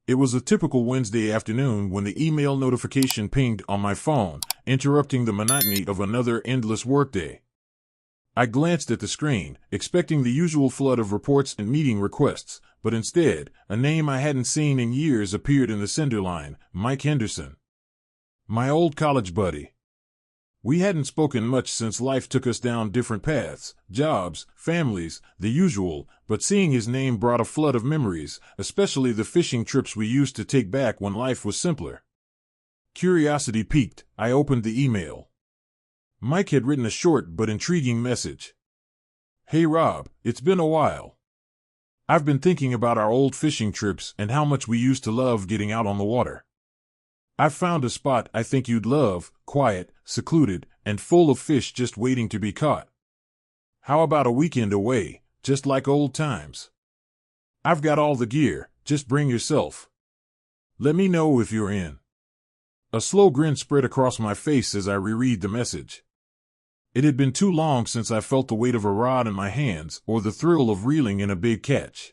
It was a typical Wednesday afternoon when the email notification pinged on my phone, interrupting the monotony of another endless workday. I glanced at the screen, expecting the usual flood of reports and meeting requests, but instead, a name I hadn't seen in years appeared in the sender line: Mike Henderson. My old college buddy. We hadn't spoken much since life took us down different paths, jobs, families, the usual, but seeing his name brought a flood of memories, especially the fishing trips we used to take back when life was simpler. Curiosity piqued, I opened the email. Mike had written a short but intriguing message. "Hey Rob, it's been a while. I've been thinking about our old fishing trips and how much we used to love getting out on the water. I've found a spot I think you'd love, quiet, secluded, and full of fish just waiting to be caught. How about a weekend away, just like old times? I've got all the gear, just bring yourself. Let me know if you're in." A slow grin spread across my face as I reread the message. It had been too long since I felt the weight of a rod in my hands or the thrill of reeling in a big catch.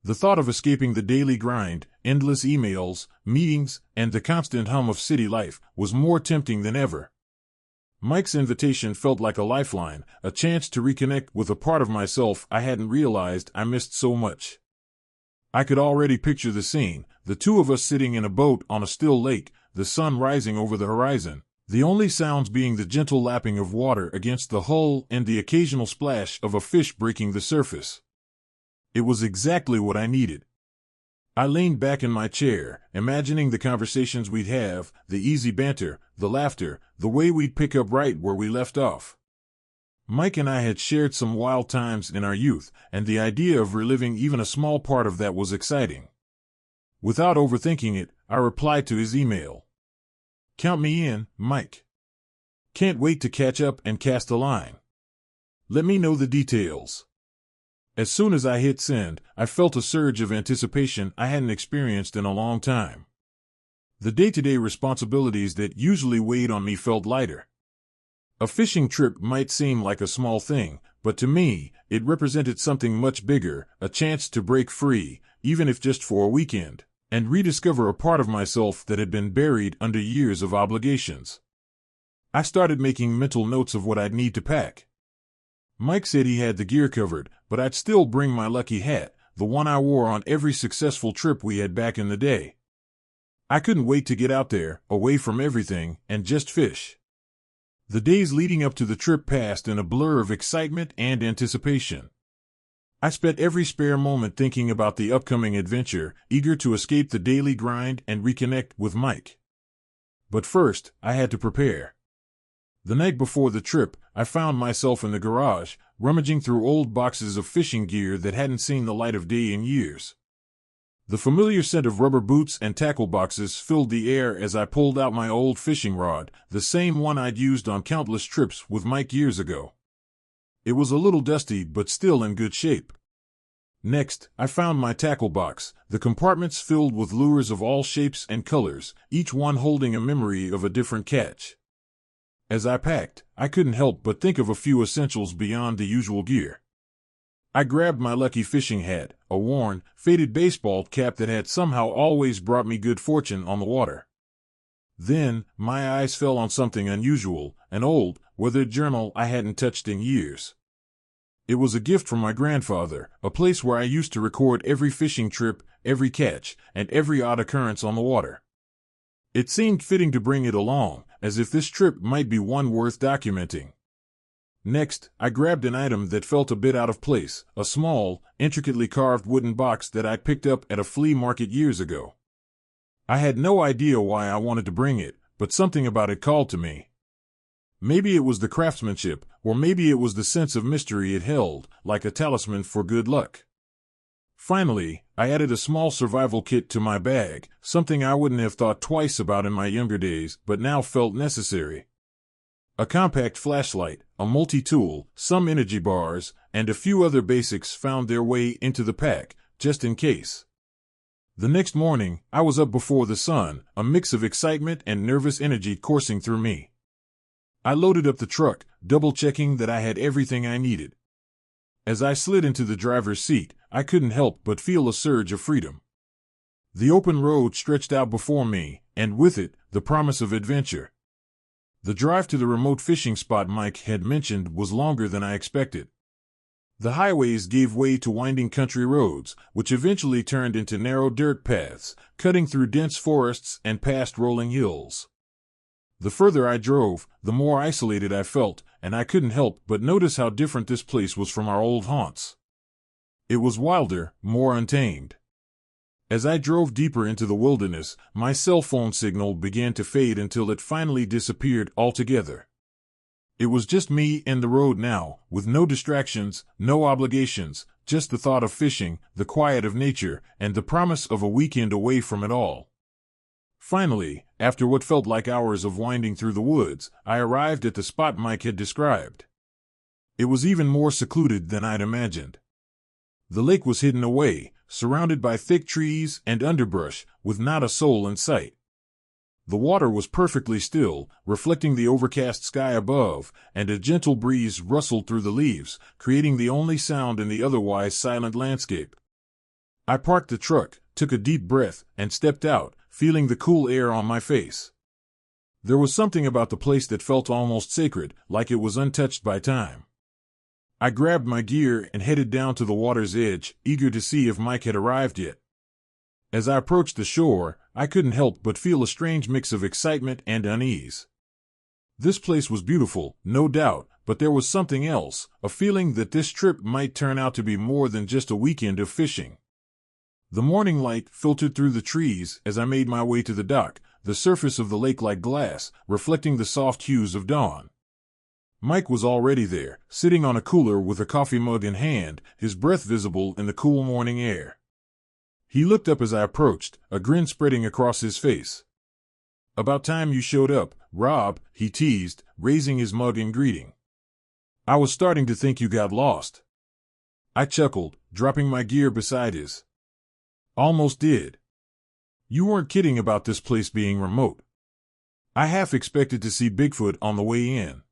The thought of escaping the daily grind, endless emails, meetings, and the constant hum of city life was more tempting than ever. Mike's invitation felt like a lifeline, a chance to reconnect with a part of myself I hadn't realized I missed so much. I could already picture the scene, the two of us sitting in a boat on a still lake, the sun rising over the horizon, the only sounds being the gentle lapping of water against the hull and the occasional splash of a fish breaking the surface. It was exactly what I needed. I leaned back in my chair, imagining the conversations we'd have, the easy banter, the laughter, the way we'd pick up right where we left off. Mike and I had shared some wild times in our youth, and the idea of reliving even a small part of that was exciting. Without overthinking it, I replied to his email. "Count me in, Mike. Can't wait to catch up and cast a line. Let me know the details." As soon as I hit send, I felt a surge of anticipation I hadn't experienced in a long time. The day-to-day responsibilities that usually weighed on me felt lighter. A fishing trip might seem like a small thing, but to me, it represented something much bigger, a chance to break free, even if just for a weekend, and rediscover a part of myself that had been buried under years of obligations. I started making mental notes of what I'd need to pack. Mike said he had the gear covered, but I'd still bring my lucky hat, the one I wore on every successful trip we had back in the day. I couldn't wait to get out there, away from everything, and just fish. The days leading up to the trip passed in a blur of excitement and anticipation. I spent every spare moment thinking about the upcoming adventure, eager to escape the daily grind and reconnect with Mike. But first, I had to prepare. The night before the trip, I found myself in the garage, rummaging through old boxes of fishing gear that hadn't seen the light of day in years. The familiar scent of rubber boots and tackle boxes filled the air as I pulled out my old fishing rod, the same one I'd used on countless trips with Mike years ago. It was a little dusty but still in good shape. Next, I found my tackle box, the compartments filled with lures of all shapes and colors, each one holding a memory of a different catch. As I packed, I couldn't help but think of a few essentials beyond the usual gear. I grabbed my lucky fishing hat, a worn, faded baseball cap that had somehow always brought me good fortune on the water. Then, my eyes fell on something unusual, an old, weathered journal I hadn't touched in years. It was a gift from my grandfather, a place where I used to record every fishing trip, every catch, and every odd occurrence on the water. It seemed fitting to bring it along, as if this trip might be one worth documenting. Next, I grabbed an item that felt a bit out of place, a small, intricately carved wooden box that I'd picked up at a flea market years ago. I had no idea why I wanted to bring it, but something about it called to me. Maybe it was the craftsmanship, or maybe it was the sense of mystery it held, like a talisman for good luck. Finally, I added a small survival kit to my bag, something I wouldn't have thought twice about in my younger days, but now felt necessary. A compact flashlight, a multi-tool, some energy bars, and a few other basics found their way into the pack, just in case. The next morning, I was up before the sun, a mix of excitement and nervous energy coursing through me. I loaded up the truck, double-checking that I had everything I needed. As I slid into the driver's seat, I couldn't help but feel a surge of freedom. The open road stretched out before me, and with it, the promise of adventure. The drive to the remote fishing spot Mike had mentioned was longer than I expected. The highways gave way to winding country roads, which eventually turned into narrow dirt paths, cutting through dense forests and past rolling hills. The further I drove, the more isolated I felt, and I couldn't help but notice how different this place was from our old haunts. It was wilder, more untamed. As I drove deeper into the wilderness, my cell phone signal began to fade until it finally disappeared altogether. It was just me and the road now, with no distractions, no obligations, just the thought of fishing, the quiet of nature, and the promise of a weekend away from it all. Finally, after what felt like hours of winding through the woods, I arrived at the spot Mike had described. It was even more secluded than I'd imagined. The lake was hidden away, surrounded by thick trees and underbrush, with not a soul in sight. The water was perfectly still, reflecting the overcast sky above, and a gentle breeze rustled through the leaves, creating the only sound in the otherwise silent landscape. I parked the truck, took a deep breath, and stepped out, feeling the cool air on my face. There was something about the place that felt almost sacred, like it was untouched by time. I grabbed my gear and headed down to the water's edge, eager to see if Mike had arrived yet. As I approached the shore, I couldn't help but feel a strange mix of excitement and unease. This place was beautiful, no doubt, but there was something else, a feeling that this trip might turn out to be more than just a weekend of fishing. The morning light filtered through the trees as I made my way to the dock, the surface of the lake like glass, reflecting the soft hues of dawn. Mike was already there, sitting on a cooler with a coffee mug in hand, his breath visible in the cool morning air. He looked up as I approached, a grin spreading across his face. "About time you showed up, Rob," he teased, raising his mug in greeting. "I was starting to think you got lost." I chuckled, dropping my gear beside his. "Almost did. You weren't kidding about this place being remote. I half expected to see Bigfoot on the way in."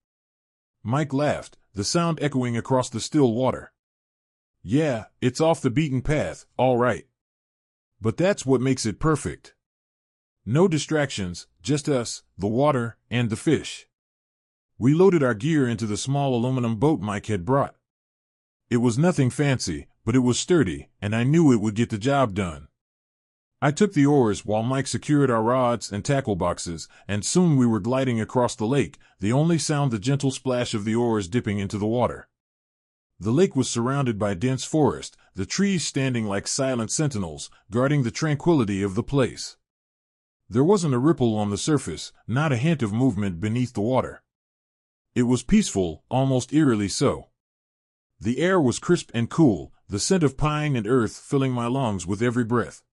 Mike laughed, the sound echoing across the still water. "Yeah, it's off the beaten path, all right. But that's what makes it perfect. No distractions, just us, the water, and the fish." We loaded our gear into the small aluminum boat Mike had brought. It was nothing fancy, but it was sturdy, and I knew it would get the job done. I took the oars while Mike secured our rods and tackle boxes, and soon we were gliding across the lake, the only sound the gentle splash of the oars dipping into the water. The lake was surrounded by dense forest, the trees standing like silent sentinels, guarding the tranquility of the place. There wasn't a ripple on the surface, not a hint of movement beneath the water. It was peaceful, almost eerily so. The air was crisp and cool, the scent of pine and earth filling my lungs with every breath.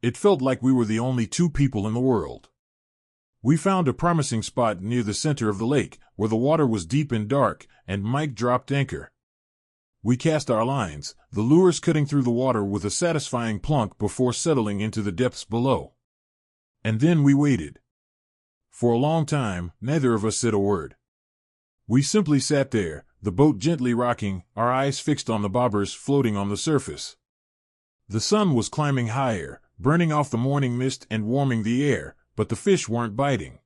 It felt like we were the only two people in the world. We found a promising spot near the center of the lake, where the water was deep and dark, and Mike dropped anchor. We cast our lines, the lures cutting through the water with a satisfying plunk before settling into the depths below. And then we waited. For a long time, neither of us said a word. We simply sat there, the boat gently rocking, our eyes fixed on the bobbers floating on the surface. The sun was climbing higher, burning off the morning mist and warming the air, but the fish weren't biting.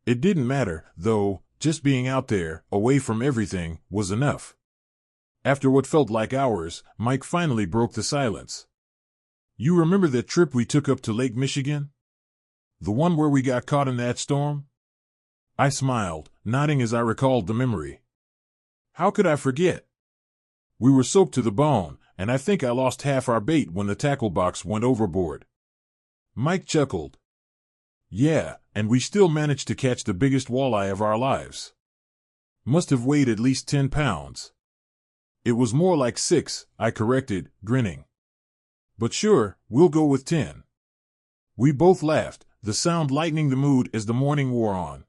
It didn't matter, though, just being out there, away from everything, was enough. After what felt like hours, Mike finally broke the silence. "You remember that trip we took up to Lake Michigan? The one where we got caught in that storm?" I smiled, nodding as I recalled the memory. "How could I forget? We were soaked to the bone, and I think I lost half our bait when the tackle box went overboard." Mike chuckled. "Yeah, and we still managed to catch the biggest walleye of our lives. Must have weighed at least 10 pounds. "It was more like 6, I corrected, grinning. "But sure, we'll go with 10. We both laughed, the sound lightening the mood as the morning wore on.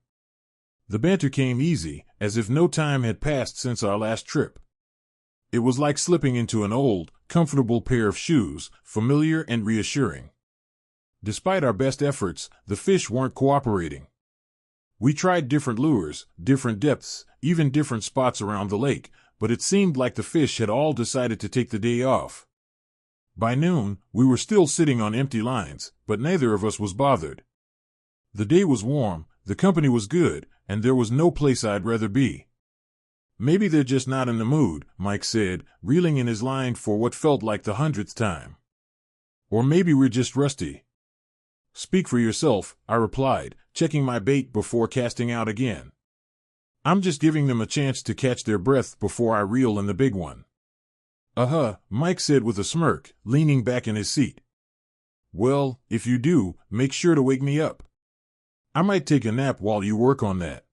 The banter came easy, as if no time had passed since our last trip. It was like slipping into an old, comfortable pair of shoes, familiar and reassuring. Despite our best efforts, the fish weren't cooperating. We tried different lures, different depths, even different spots around the lake, but it seemed like the fish had all decided to take the day off. By noon, we were still sitting on empty lines, but neither of us was bothered. The day was warm, the company was good, and there was no place I'd rather be. Maybe they're just not in the mood, Mike said, reeling in his line for what felt like the 100th time. Or maybe we're just rusty. Speak for yourself, I replied, checking my bait before casting out again. I'm just giving them a chance to catch their breath before I reel in the big one. Mike said with a smirk, leaning back in his seat. Well, if you do, make sure to wake me up. I might take a nap while you work on that.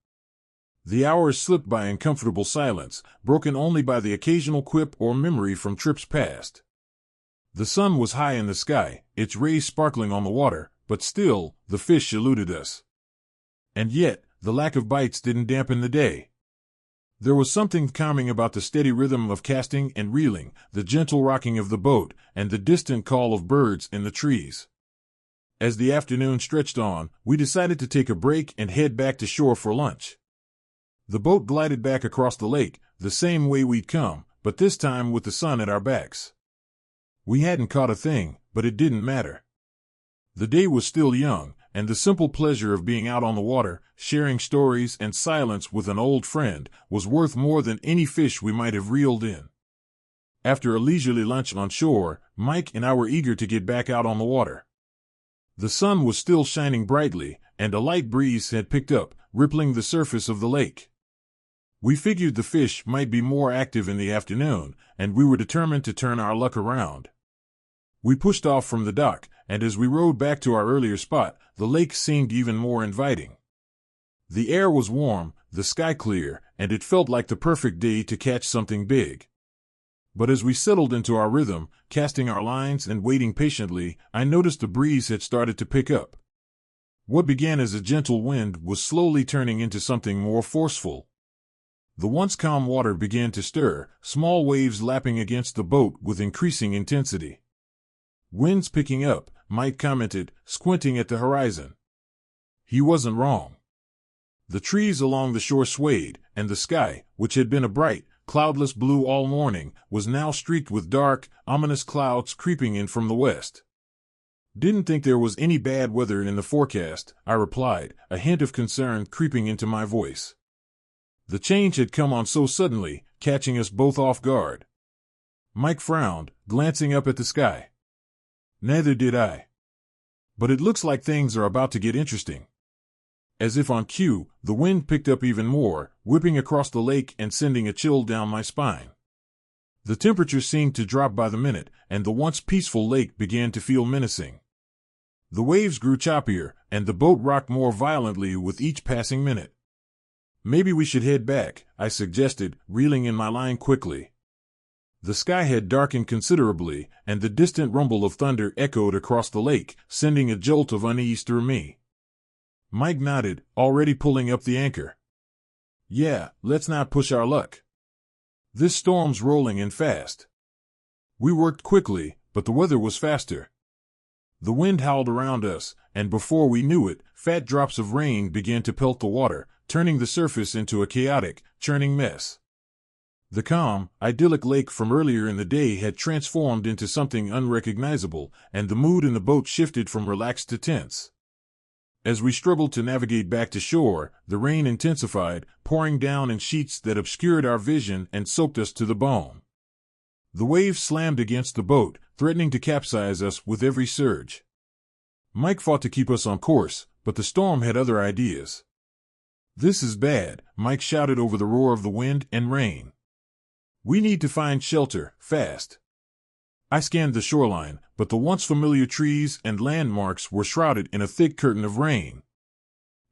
The hours slipped by in comfortable silence, broken only by the occasional quip or memory from trips past. The sun was high in the sky, its rays sparkling on the water, but still, the fish eluded us. And yet, the lack of bites didn't dampen the day. There was something calming about the steady rhythm of casting and reeling, the gentle rocking of the boat, and the distant call of birds in the trees. As the afternoon stretched on, we decided to take a break and head back to shore for lunch. The boat glided back across the lake, the same way we'd come, but this time with the sun at our backs. We hadn't caught a thing, but it didn't matter. The day was still young, and the simple pleasure of being out on the water, sharing stories and silence with an old friend, was worth more than any fish we might have reeled in. After a leisurely lunch on shore, Mike and I were eager to get back out on the water. The sun was still shining brightly, and a light breeze had picked up, rippling the surface of the lake. We figured the fish might be more active in the afternoon, and we were determined to turn our luck around. We pushed off from the dock, and as we rowed back to our earlier spot, the lake seemed even more inviting. The air was warm, the sky clear, and it felt like the perfect day to catch something big. But as we settled into our rhythm, casting our lines and waiting patiently, I noticed the breeze had started to pick up. What began as a gentle wind was slowly turning into something more forceful. The once calm water began to stir, small waves lapping against the boat with increasing intensity. "Wind's picking up," Mike commented, squinting at the horizon. He wasn't wrong. The trees along the shore swayed, and the sky, which had been a bright, cloudless blue all morning, was now streaked with dark, ominous clouds creeping in from the west. "Didn't think there was any bad weather in the forecast," I replied, a hint of concern creeping into my voice. The change had come on so suddenly, catching us both off guard. Mike frowned, glancing up at the sky. Neither did I. "But it looks like things are about to get interesting." As if on cue, the wind picked up even more, whipping across the lake and sending a chill down my spine. The temperature seemed to drop by the minute, and the once peaceful lake began to feel menacing. The waves grew choppier, and the boat rocked more violently with each passing minute. "Maybe we should head back," I suggested, reeling in my line quickly. The sky had darkened considerably, and the distant rumble of thunder echoed across the lake, sending a jolt of unease through me. Mike nodded, already pulling up the anchor. "Yeah, let's not push our luck. This storm's rolling in fast." We worked quickly, but the weather was faster. The wind howled around us, and before we knew it, fat drops of rain began to pelt the water, turning the surface into a chaotic, churning mess. The calm, idyllic lake from earlier in the day had transformed into something unrecognizable, and the mood in the boat shifted from relaxed to tense. As we struggled to navigate back to shore, the rain intensified, pouring down in sheets that obscured our vision and soaked us to the bone. The waves slammed against the boat, threatening to capsize us with every surge. Mike fought to keep us on course, but the storm had other ideas. "This is bad," Mike shouted over the roar of the wind and rain. "We need to find shelter, fast." I scanned the shoreline, but the once familiar trees and landmarks were shrouded in a thick curtain of rain.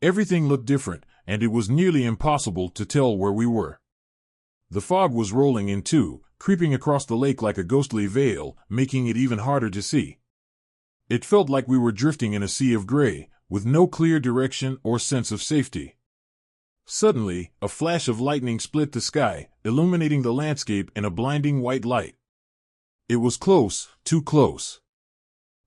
Everything looked different, and it was nearly impossible to tell where we were. The fog was rolling in too, creeping across the lake like a ghostly veil, making it even harder to see. It felt like we were drifting in a sea of gray, with no clear direction or sense of safety. Suddenly, a flash of lightning split the sky, illuminating the landscape in a blinding white light. It was close, too close.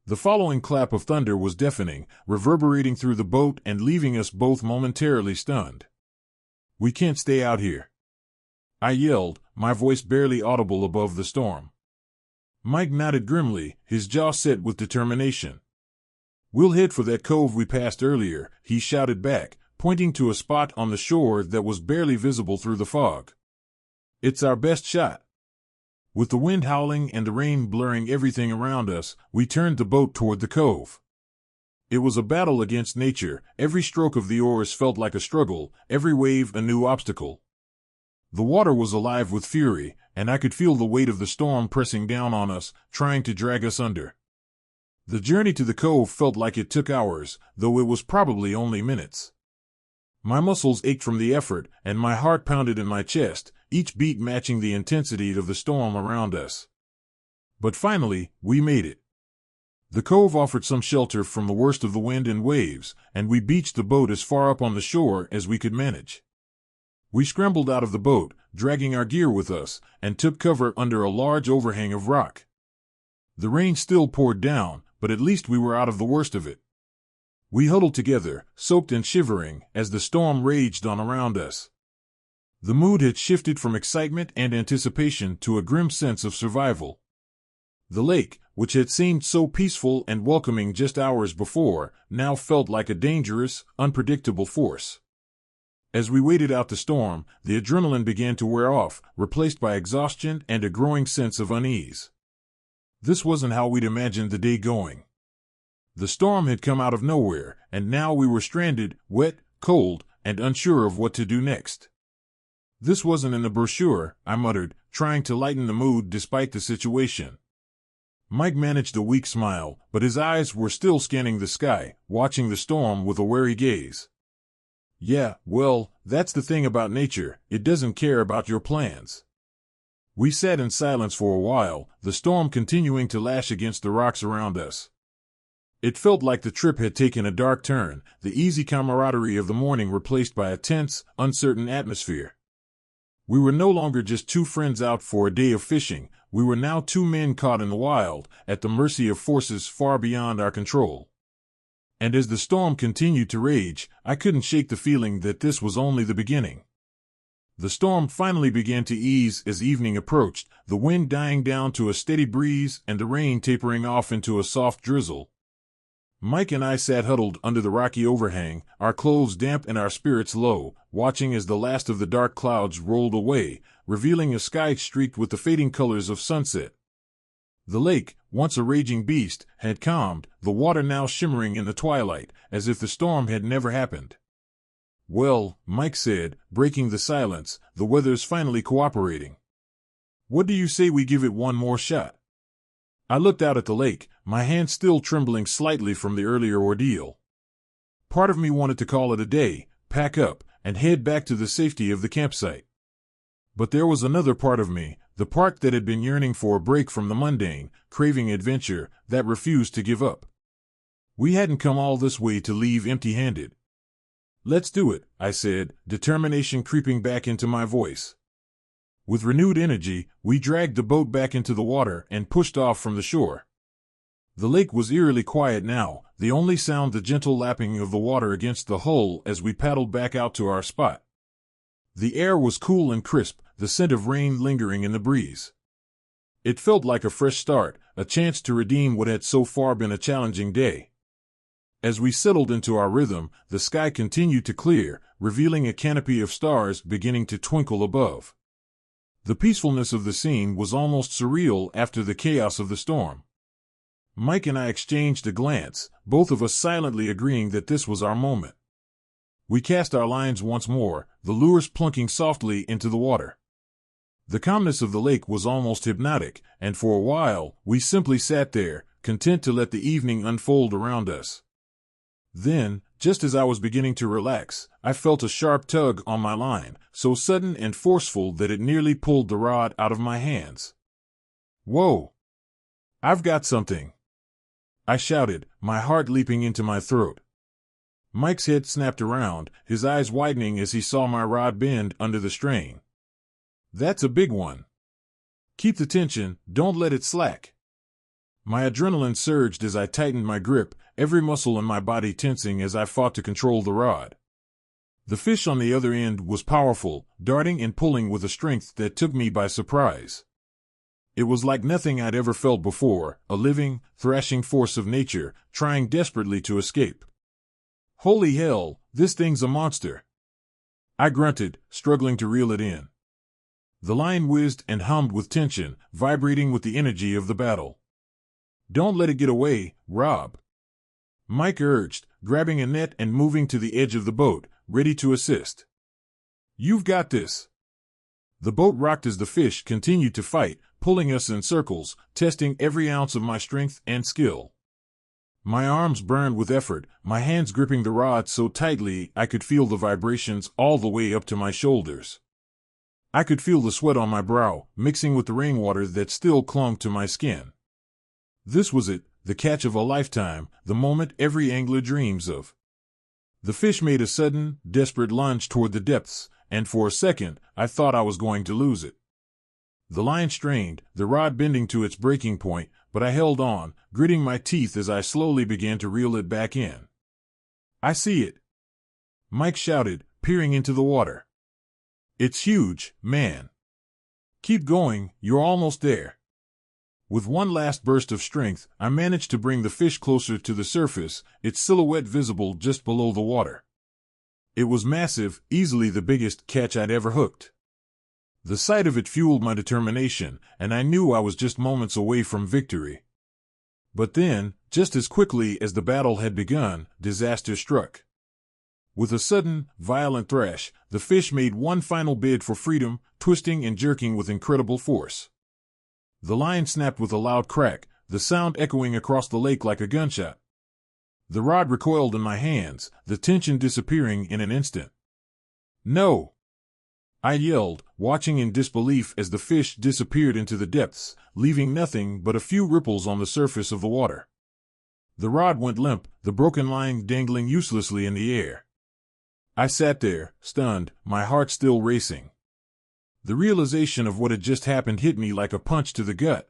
The following clap of thunder was deafening, reverberating through the boat and leaving us both momentarily stunned. "We can't stay out here," I yelled, my voice barely audible above the storm. Mike nodded grimly, his jaw set with determination. "We'll head for that cove we passed earlier," he shouted back, pointing to a spot on the shore that was barely visible through the fog. "It's our best shot." With the wind howling and the rain blurring everything around us, we turned the boat toward the cove. It was a battle against nature. Every stroke of the oars felt like a struggle, every wave a new obstacle. The water was alive with fury, and I could feel the weight of the storm pressing down on us, trying to drag us under. The journey to the cove felt like it took hours, though it was probably only minutes. My muscles ached from the effort, and my heart pounded in my chest, each beat matching the intensity of the storm around us. But finally, we made it. The cove offered some shelter from the worst of the wind and waves, and we beached the boat as far up on the shore as we could manage. We scrambled out of the boat, dragging our gear with us, and took cover under a large overhang of rock. The rain still poured down, but at least we were out of the worst of it. We huddled together, soaked and shivering, as the storm raged on around us. The mood had shifted from excitement and anticipation to a grim sense of survival. The lake, which had seemed so peaceful and welcoming just hours before, now felt like a dangerous, unpredictable force. As we waited out the storm, the adrenaline began to wear off, replaced by exhaustion and a growing sense of unease. This wasn't how we'd imagined the day going. The storm had come out of nowhere, and now we were stranded, wet, cold, and unsure of what to do next. "This wasn't in the brochure," I muttered, trying to lighten the mood despite the situation. Mike managed a weak smile, but his eyes were still scanning the sky, watching the storm with a wary gaze. "Yeah, well, that's the thing about nature, it doesn't care about your plans." We sat in silence for a while, the storm continuing to lash against the rocks around us. It felt like the trip had taken a dark turn, the easy camaraderie of the morning replaced by a tense, uncertain atmosphere. We were no longer just two friends out for a day of fishing, we were now two men caught in the wild, at the mercy of forces far beyond our control. And as the storm continued to rage, I couldn't shake the feeling that this was only the beginning. The storm finally began to ease as evening approached, the wind dying down to a steady breeze and the rain tapering off into a soft drizzle. Mike and I sat huddled under the rocky overhang, our clothes damp and our spirits low, watching as the last of the dark clouds rolled away, revealing a sky streaked with the fading colors of sunset. The lake, once a raging beast, had calmed, the water now shimmering in the twilight, as if the storm had never happened. "Well," Mike said, breaking the silence, "the weather's finally cooperating. What do you say we give it one more shot?" I looked out at the lake, my hand still trembling slightly from the earlier ordeal. Part of me wanted to call it a day, pack up, and head back to the safety of the campsite. But there was another part of me, the part that had been yearning for a break from the mundane, craving adventure, that refused to give up. We hadn't come all this way to leave empty-handed. "Let's do it," I said, determination creeping back into my voice. With renewed energy, we dragged the boat back into the water and pushed off from the shore. The lake was eerily quiet now, the only sound the gentle lapping of the water against the hull as we paddled back out to our spot. The air was cool and crisp, the scent of rain lingering in the breeze. It felt like a fresh start, a chance to redeem what had so far been a challenging day. As we settled into our rhythm, the sky continued to clear, revealing a canopy of stars beginning to twinkle above. The peacefulness of the scene was almost surreal after the chaos of the storm. Mike and I exchanged a glance, both of us silently agreeing that this was our moment. We cast our lines once more, the lures plunking softly into the water. The calmness of the lake was almost hypnotic, and for a while, we simply sat there, content to let the evening unfold around us. Then, just as I was beginning to relax, I felt a sharp tug on my line, so sudden and forceful that it nearly pulled the rod out of my hands. "Whoa! I've got something!" I shouted, my heart leaping into my throat. Mike's head snapped around, his eyes widening as he saw my rod bend under the strain. "That's a big one. Keep the tension, don't let it slack." My adrenaline surged as I tightened my grip, every muscle in my body tensing as I fought to control the rod. The fish on the other end was powerful, darting and pulling with a strength that took me by surprise. It was like nothing I'd ever felt before, a living, thrashing force of nature, trying desperately to escape. Holy hell, this thing's a monster. I grunted, struggling to reel it in. The line whizzed and hummed with tension, vibrating with the energy of the battle. Don't let it get away, Rob. Mike urged, grabbing a net and moving to the edge of the boat, ready to assist. You've got this. The boat rocked as the fish continued to fight, pulling us in circles, testing every ounce of my strength and skill. My arms burned with effort, my hands gripping the rod so tightly I could feel the vibrations all the way up to my shoulders. I could feel the sweat on my brow, mixing with the rainwater that still clung to my skin. This was it, the catch of a lifetime, the moment every angler dreams of. The fish made a sudden, desperate lunge toward the depths, and for a second, I thought I was going to lose it. The line strained, the rod bending to its breaking point, but I held on, gritting my teeth as I slowly began to reel it back in. I see it, Mike shouted, peering into the water. It's huge, man. Keep going, you're almost there. With one last burst of strength, I managed to bring the fish closer to the surface, its silhouette visible just below the water. It was massive, easily the biggest catch I'd ever hooked. The sight of it fueled my determination, and I knew I was just moments away from victory. But then, just as quickly as the battle had begun, disaster struck. With a sudden, violent thrash, the fish made one final bid for freedom, twisting and jerking with incredible force. The line snapped with a loud crack, the sound echoing across the lake like a gunshot. The rod recoiled in my hands, the tension disappearing in an instant. No! I yelled, watching in disbelief as the fish disappeared into the depths, leaving nothing but a few ripples on the surface of the water. The rod went limp, the broken line dangling uselessly in the air. I sat there, stunned, my heart still racing. The realization of what had just happened hit me like a punch to the gut.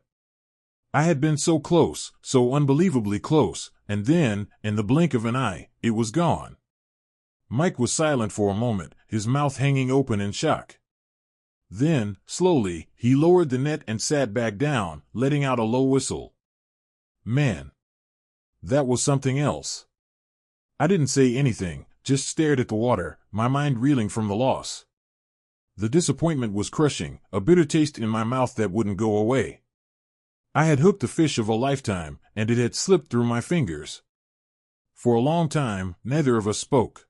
I had been so close, so unbelievably close, and then, in the blink of an eye, it was gone. Mike was silent for a moment, his mouth hanging open in shock. Then, slowly, he lowered the net and sat back down, letting out a low whistle. Man. That was something else. I didn't say anything, just stared at the water, my mind reeling from the loss. The disappointment was crushing, a bitter taste in my mouth that wouldn't go away. I had hooked the fish of a lifetime, and it had slipped through my fingers. For a long time, neither of us spoke.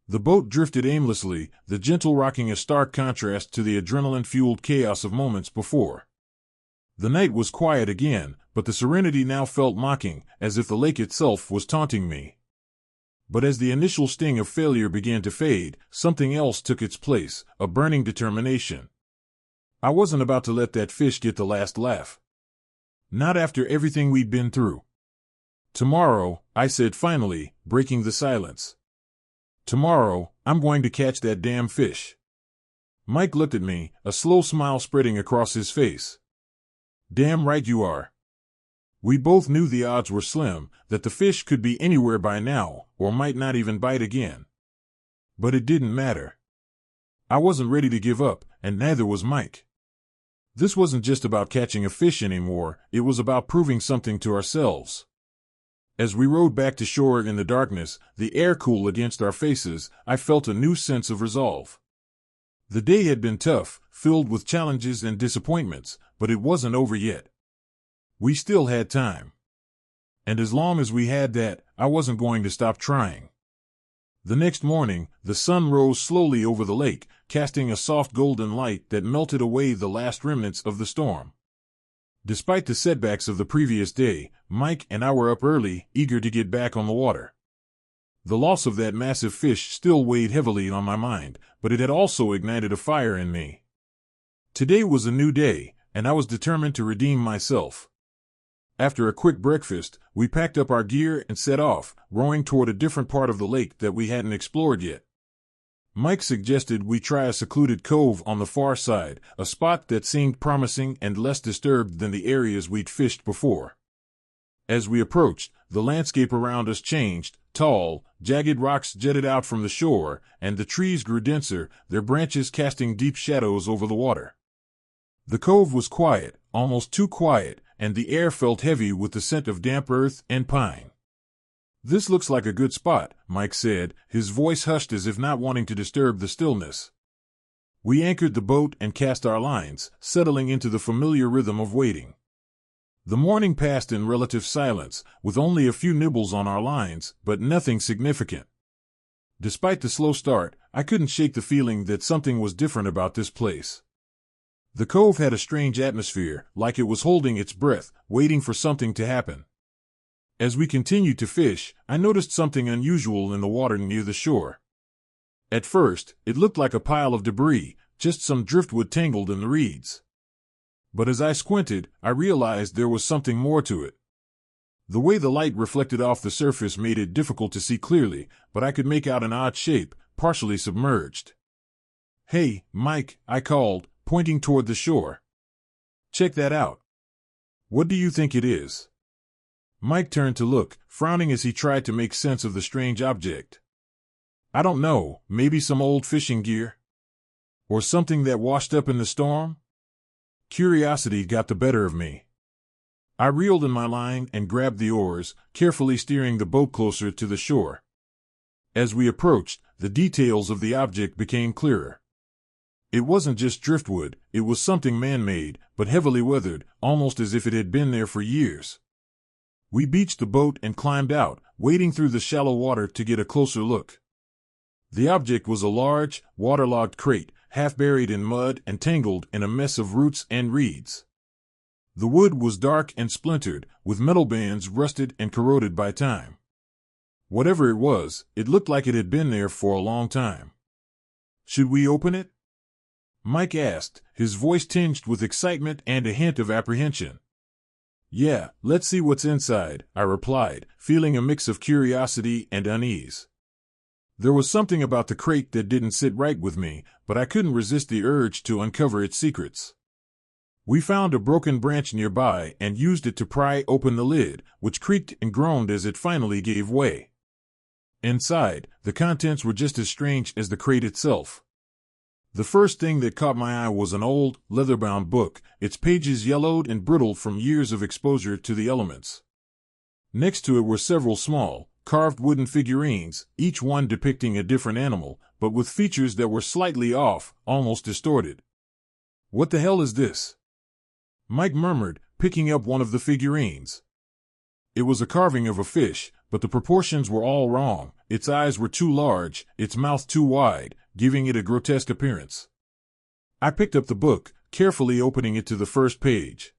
The boat drifted aimlessly, the gentle rocking a stark contrast to the adrenaline-fueled chaos of moments before. The night was quiet again, but the serenity now felt mocking, as if the lake itself was taunting me. But as the initial sting of failure began to fade, something else took its place, a burning determination. I wasn't about to let that fish get the last laugh. Not after everything we'd been through. Tomorrow, I said finally, breaking the silence. Tomorrow, I'm going to catch that damn fish. Mike looked at me, a slow smile spreading across his face. Damn right you are. We both knew the odds were slim, that the fish could be anywhere by now, or might not even bite again. But it didn't matter. I wasn't ready to give up, and neither was Mike. This wasn't just about catching a fish anymore, it was about proving something to ourselves. As we rowed back to shore in the darkness, the air cool against our faces, I felt a new sense of resolve. The day had been tough, filled with challenges and disappointments, but it wasn't over yet. We still had time. And as long as we had that, I wasn't going to stop trying. The next morning, the sun rose slowly over the lake, casting a soft golden light that melted away the last remnants of the storm. Despite the setbacks of the previous day, Mike and I were up early, eager to get back on the water. The loss of that massive fish still weighed heavily on my mind, but it had also ignited a fire in me. Today was a new day, and I was determined to redeem myself. After a quick breakfast, we packed up our gear and set off, rowing toward a different part of the lake that we hadn't explored yet. Mike suggested we try a secluded cove on the far side, a spot that seemed promising and less disturbed than the areas we'd fished before. As we approached, the landscape around us changed. Tall, jagged rocks jutted out from the shore, and the trees grew denser, their branches casting deep shadows over the water. The cove was quiet, almost too quiet, and the air felt heavy with the scent of damp earth and pine. "This looks like a good spot," Mike said, his voice hushed as if not wanting to disturb the stillness. We anchored the boat and cast our lines, settling into the familiar rhythm of waiting. The morning passed in relative silence, with only a few nibbles on our lines, but nothing significant. Despite the slow start, I couldn't shake the feeling that something was different about this place. The cove had a strange atmosphere, like it was holding its breath, waiting for something to happen. As we continued to fish, I noticed something unusual in the water near the shore. At first, it looked like a pile of debris, just some driftwood tangled in the reeds. But as I squinted, I realized there was something more to it. The way the light reflected off the surface made it difficult to see clearly, but I could make out an odd shape, partially submerged. "Hey, Mike," I called, pointing toward the shore. "Check that out. What do you think it is?" Mike turned to look, frowning as he tried to make sense of the strange object. "I don't know, maybe some old fishing gear? Or something that washed up in the storm?" Curiosity got the better of me. I reeled in my line and grabbed the oars, carefully steering the boat closer to the shore. As we approached, the details of the object became clearer. It wasn't just driftwood, it was something man-made, but heavily weathered, almost as if it had been there for years. We beached the boat and climbed out, wading through the shallow water to get a closer look. The object was a large, waterlogged crate, half buried in mud and tangled in a mess of roots and reeds. The wood was dark and splintered, with metal bands rusted and corroded by time. Whatever it was, it looked like it had been there for a long time. "Should we open it?" Mike asked, his voice tinged with excitement and a hint of apprehension. "Yeah, let's see what's inside," I replied, feeling a mix of curiosity and unease. There was something about the crate that didn't sit right with me, but I couldn't resist the urge to uncover its secrets. We found a broken branch nearby and used it to pry open the lid, which creaked and groaned as it finally gave way. Inside, the contents were just as strange as the crate itself. The first thing that caught my eye was an old, leather-bound book, its pages yellowed and brittle from years of exposure to the elements. Next to it were several small, carved wooden figurines, each one depicting a different animal, but with features that were slightly off, almost distorted. "What the hell is this?" Mike murmured, picking up one of the figurines. It was a carving of a fish, but the proportions were all wrong. Its eyes were too large, its mouth too wide, giving it a grotesque appearance. I picked up the book, carefully opening it to the first page.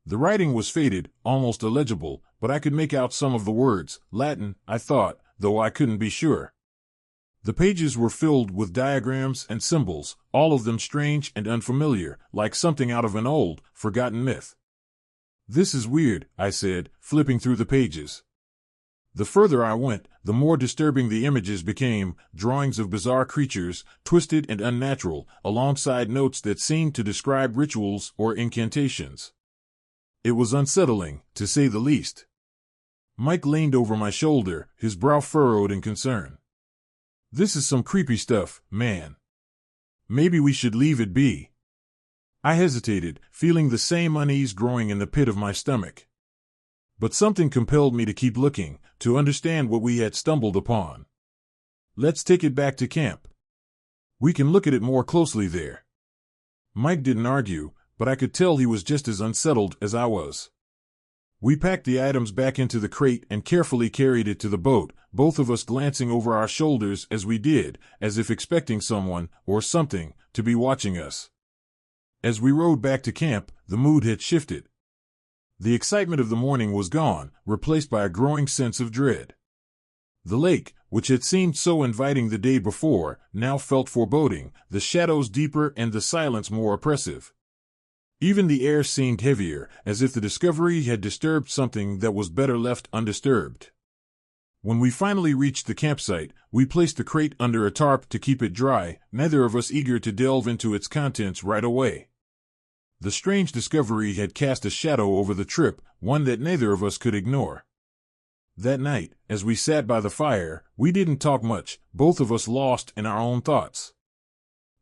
The writing was faded, almost illegible, but I could make out some of the words, Latin, I thought, though I couldn't be sure. The pages were filled with diagrams and symbols, all of them strange and unfamiliar, like something out of an old, forgotten myth. "This is weird," I said, flipping through the pages. The further I went, the more disturbing the images became, drawings of bizarre creatures, twisted and unnatural, alongside notes that seemed to describe rituals or incantations. It was unsettling, to say the least. Mike leaned over my shoulder, his brow furrowed in concern. "This is some creepy stuff, man. Maybe we should leave it be." I hesitated, feeling the same unease growing in the pit of my stomach. But something compelled me to keep looking, to understand what we had stumbled upon. "Let's take it back to camp. We can look at it more closely there." Mike didn't argue, but I could tell he was just as unsettled as I was. We packed the items back into the crate and carefully carried it to the boat, both of us glancing over our shoulders as we did, as if expecting someone, or something, to be watching us. As we rode back to camp, the mood had shifted. The excitement of the morning was gone, replaced by a growing sense of dread. The lake, which had seemed so inviting the day before, now felt foreboding, the shadows deeper and the silence more oppressive. Even the air seemed heavier, as if the discovery had disturbed something that was better left undisturbed. When we finally reached the campsite, we placed the crate under a tarp to keep it dry, neither of us eager to delve into its contents right away. The strange discovery had cast a shadow over the trip, one that neither of us could ignore. That night, as we sat by the fire, we didn't talk much, both of us lost in our own thoughts.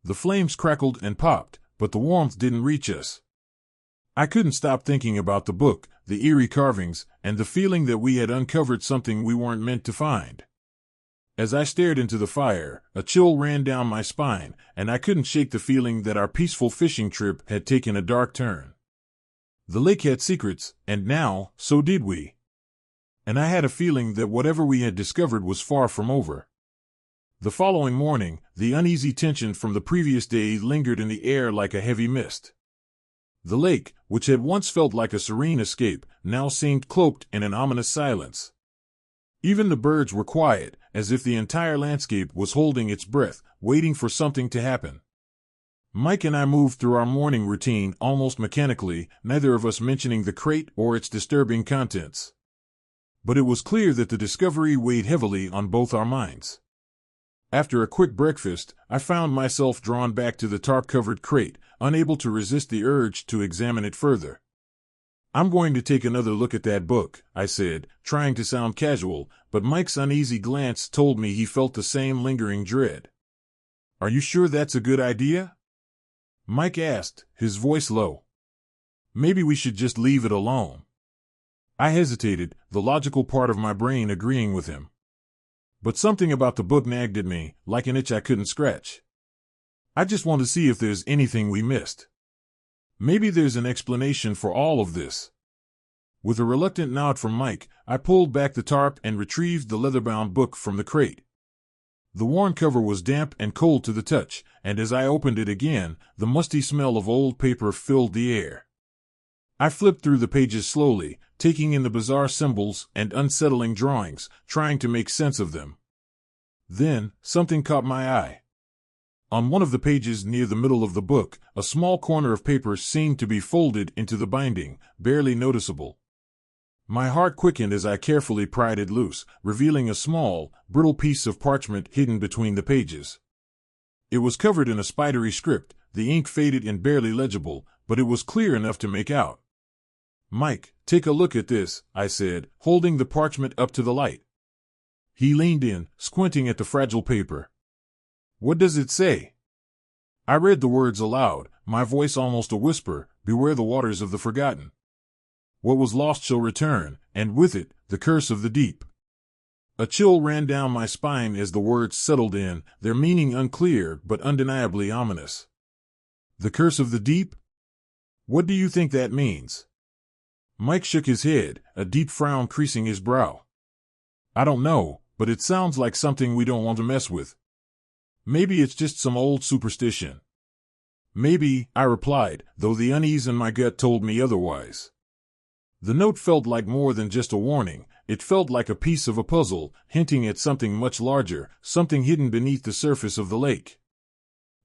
The flames crackled and popped, but the warmth didn't reach us. I couldn't stop thinking about the book, the eerie carvings, and the feeling that we had uncovered something we weren't meant to find. As I stared into the fire, a chill ran down my spine, and I couldn't shake the feeling that our peaceful fishing trip had taken a dark turn. The lake had secrets, and now, so did we. And I had a feeling that whatever we had discovered was far from over. The following morning, the uneasy tension from the previous day lingered in the air like a heavy mist. The lake, which had once felt like a serene escape, now seemed cloaked in an ominous silence. Even the birds were quiet, as if the entire landscape was holding its breath, waiting for something to happen. Mike and I moved through our morning routine almost mechanically, neither of us mentioning the crate or its disturbing contents. But it was clear that the discovery weighed heavily on both our minds. After a quick breakfast, I found myself drawn back to the tarp-covered crate, unable to resist the urge to examine it further. "I'm going to take another look at that book," I said, trying to sound casual, but Mike's uneasy glance told me he felt the same lingering dread. "Are you sure that's a good idea?" Mike asked, his voice low. "Maybe we should just leave it alone." I hesitated, the logical part of my brain agreeing with him. But something about the book nagged at me, like an itch I couldn't scratch. I just want to see if there's anything we missed. Maybe there's an explanation for all of this. With a reluctant nod from Mike, I pulled back the tarp and retrieved the leather-bound book from the crate. The worn cover was damp and cold to the touch, and as I opened it again, the musty smell of old paper filled the air. I flipped through the pages slowly, taking in the bizarre symbols and unsettling drawings, trying to make sense of them. Then, something caught my eye. On one of the pages near the middle of the book, a small corner of paper seemed to be folded into the binding, barely noticeable. My heart quickened as I carefully pried it loose, revealing a small, brittle piece of parchment hidden between the pages. It was covered in a spidery script, the ink faded and barely legible, but it was clear enough to make out. "Mike, take a look at this," I said, holding the parchment up to the light. He leaned in, squinting at the fragile paper. "What does it say?" I read the words aloud, my voice almost a whisper, "Beware the waters of the forgotten. What was lost shall return, and with it, the curse of the deep." A chill ran down my spine as the words settled in, their meaning unclear but undeniably ominous. The curse of the deep? What do you think that means? Mike shook his head, a deep frown creasing his brow. "I don't know, but it sounds like something we don't want to mess with. Maybe it's just some old superstition." "Maybe," I replied, though the unease in my gut told me otherwise. The note felt like more than just a warning. It felt like a piece of a puzzle, hinting at something much larger, something hidden beneath the surface of the lake.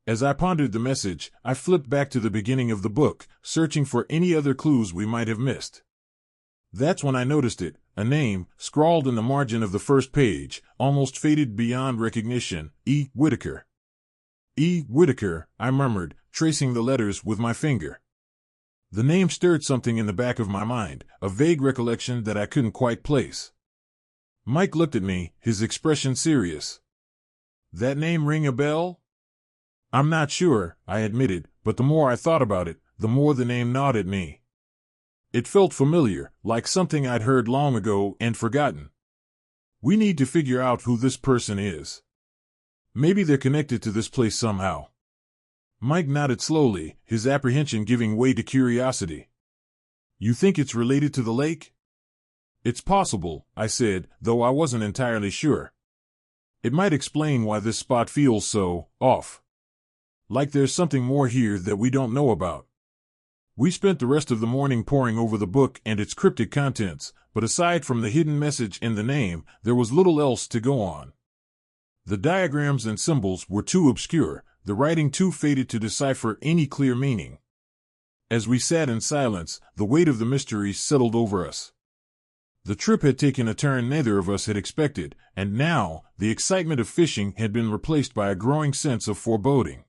As I pondered the message, I flipped back to the beginning of the book, searching for any other clues we might have missed. That's when I noticed it, a name, scrawled in the margin of the first page, almost faded beyond recognition, E. Whitaker. "E. Whitaker," I murmured, tracing the letters with my finger. The name stirred something in the back of my mind, a vague recollection that I couldn't quite place. Mike looked at me, his expression serious. "That name ring a bell?" "I'm not sure," I admitted, but the more I thought about it, the more the name gnawed at me. It felt familiar, like something I'd heard long ago and forgotten. "We need to figure out who this person is. Maybe they're connected to this place somehow." Mike nodded slowly, his apprehension giving way to curiosity. "You think it's related to the lake?" "It's possible," I said, though I wasn't entirely sure. "It might explain why this spot feels so off. Like there's something more here that we don't know about." We spent the rest of the morning poring over the book and its cryptic contents, but aside from the hidden message in the name, there was little else to go on. The diagrams and symbols were too obscure, the writing too faded to decipher any clear meaning. As we sat in silence, the weight of the mystery settled over us. The trip had taken a turn neither of us had expected, and now, the excitement of fishing had been replaced by a growing sense of foreboding.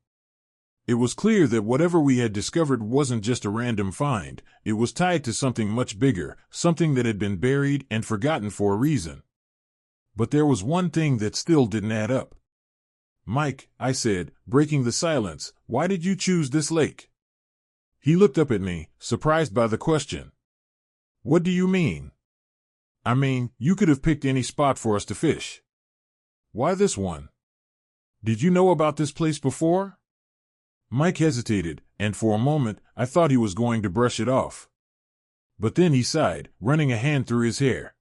It was clear that whatever we had discovered wasn't just a random find, it was tied to something much bigger, something that had been buried and forgotten for a reason. But there was one thing that still didn't add up. "Mike," I said, breaking the silence, "why did you choose this lake?" He looked up at me, surprised by the question. What do you mean? I mean, you could have picked any spot for us to fish. Why this one? Did you know about this place before? Mike hesitated, and for a moment I thought he was going to brush it off. But then he sighed, running a hand through his hair.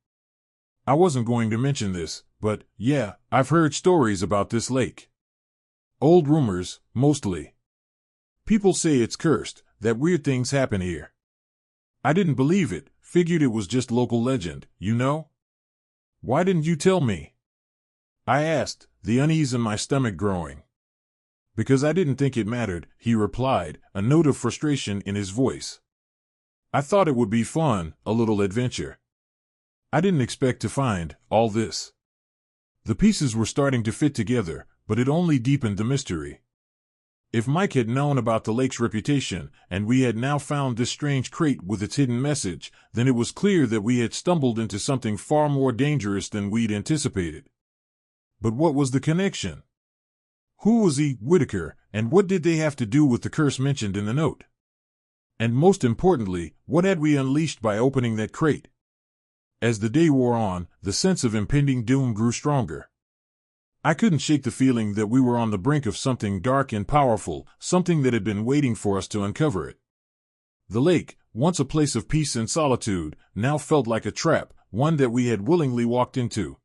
I wasn't going to mention this, but, yeah, I've heard stories about this lake. Old rumors, mostly. People say it's cursed, that weird things happen here. I didn't believe it, figured it was just local legend, you know? Why didn't you tell me? I asked, the unease in my stomach growing. Because I didn't think it mattered, he replied, a note of frustration in his voice. I thought it would be fun, a little adventure. I didn't expect to find all this. The pieces were starting to fit together, but it only deepened the mystery. If Mike had known about the lake's reputation, and we had now found this strange crate with its hidden message, then it was clear that we had stumbled into something far more dangerous than we'd anticipated. But what was the connection? Who was E. Whitaker, and what did they have to do with the curse mentioned in the note? And most importantly, what had we unleashed by opening that crate? As the day wore on, the sense of impending doom grew stronger. I couldn't shake the feeling that we were on the brink of something dark and powerful, something that had been waiting for us to uncover it. The lake, once a place of peace and solitude, now felt like a trap, one that we had willingly walked into.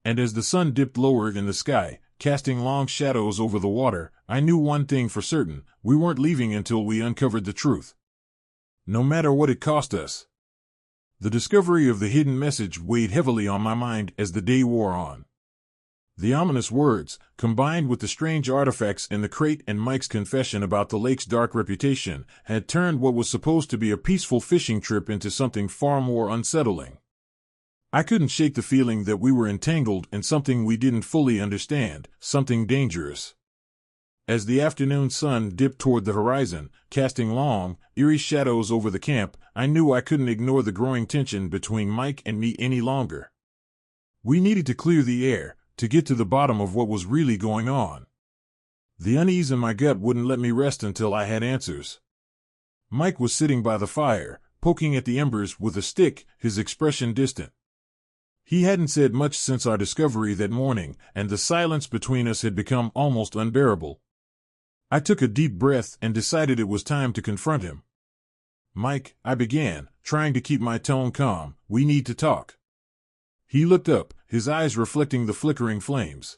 And as the sun dipped lower in the sky, casting long shadows over the water, I knew one thing for certain: we weren't leaving until we uncovered the truth. No matter what it cost us. The discovery of the hidden message weighed heavily on my mind as the day wore on. The ominous words, combined with the strange artifacts in the crate and Mike's confession about the lake's dark reputation, had turned what was supposed to be a peaceful fishing trip into something far more unsettling. I couldn't shake the feeling that we were entangled in something we didn't fully understand, something dangerous. As the afternoon sun dipped toward the horizon, casting long, eerie shadows over the camp, I knew I couldn't ignore the growing tension between Mike and me any longer. We needed to clear the air, to get to the bottom of what was really going on. The unease in my gut wouldn't let me rest until I had answers. Mike was sitting by the fire, poking at the embers with a stick, his expression distant. He hadn't said much since our discovery that morning, and the silence between us had become almost unbearable. I took a deep breath and decided it was time to confront him. Mike, I began, trying to keep my tone calm, we need to talk. He looked up, his eyes reflecting the flickering flames.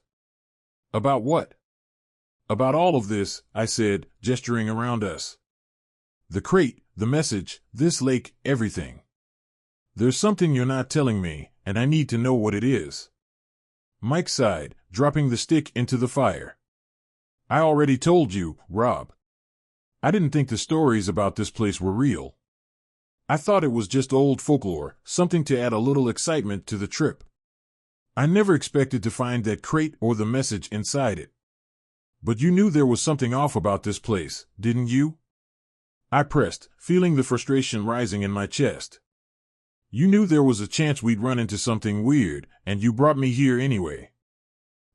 About what? About all of this, I said, gesturing around us. The crate, the message, this lake, everything. There's something you're not telling me, and I need to know what it is. Mike sighed, dropping the stick into the fire. I already told you, Rob. I didn't think the stories about this place were real. I thought it was just old folklore, something to add a little excitement to the trip. I never expected to find that crate or the message inside it. But you knew there was something off about this place, didn't you? I pressed, feeling the frustration rising in my chest. You knew there was a chance we'd run into something weird, and you brought me here anyway.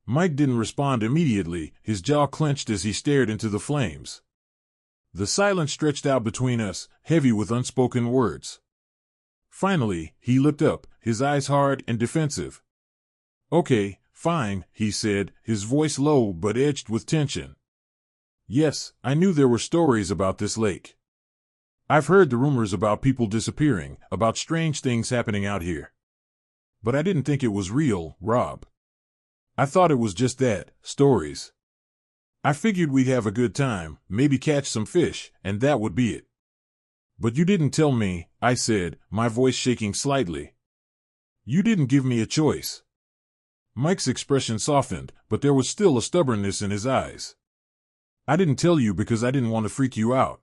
Mike didn't respond immediately, his jaw clenched as he stared into the flames. The silence stretched out between us, heavy with unspoken words. Finally, he looked up, his eyes hard and defensive. Okay, fine, he said, his voice low but edged with tension. Yes, I knew there were stories about this lake. I've heard the rumors about people disappearing, about strange things happening out here. But I didn't think it was real, Rob. I thought it was just that, stories. I figured we'd have a good time, maybe catch some fish, and that would be it. But you didn't tell me, I said, my voice shaking slightly. You didn't give me a choice. Mike's expression softened, but there was still a stubbornness in his eyes. I didn't tell you because I didn't want to freak you out.